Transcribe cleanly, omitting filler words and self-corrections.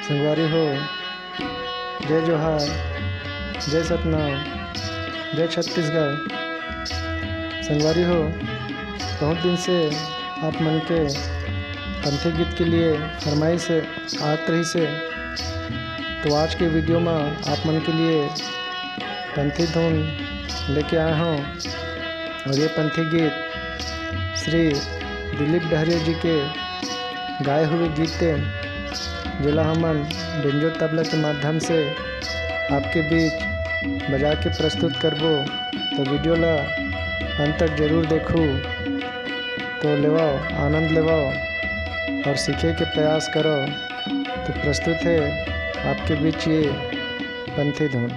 संगवारी हो, जय जोहार, जय सतनाम, जय छत्तीसगढ़। संगवारी हो, बहुत दिन से आप मन के पंथी गीत के लिए फरमाइश आत रही से, तो आज के वीडियो में आप मन के लिए पंथी धुन लेके आया हूँ। और ये पंथी गीत श्री दिलीप डहरिया जी के गाए हुए गीत थे, जिला हमन बेंजो तबला के माध्यम से आपके बीच बजा के प्रस्तुत करबो। तो वीडियो ला अंत तक जरूर देखो, तो लेवाओ, आनंद लेवाओ और सीखे के प्रयास करो। तो प्रस्तुत है आपके बीच ये पंथी धुन।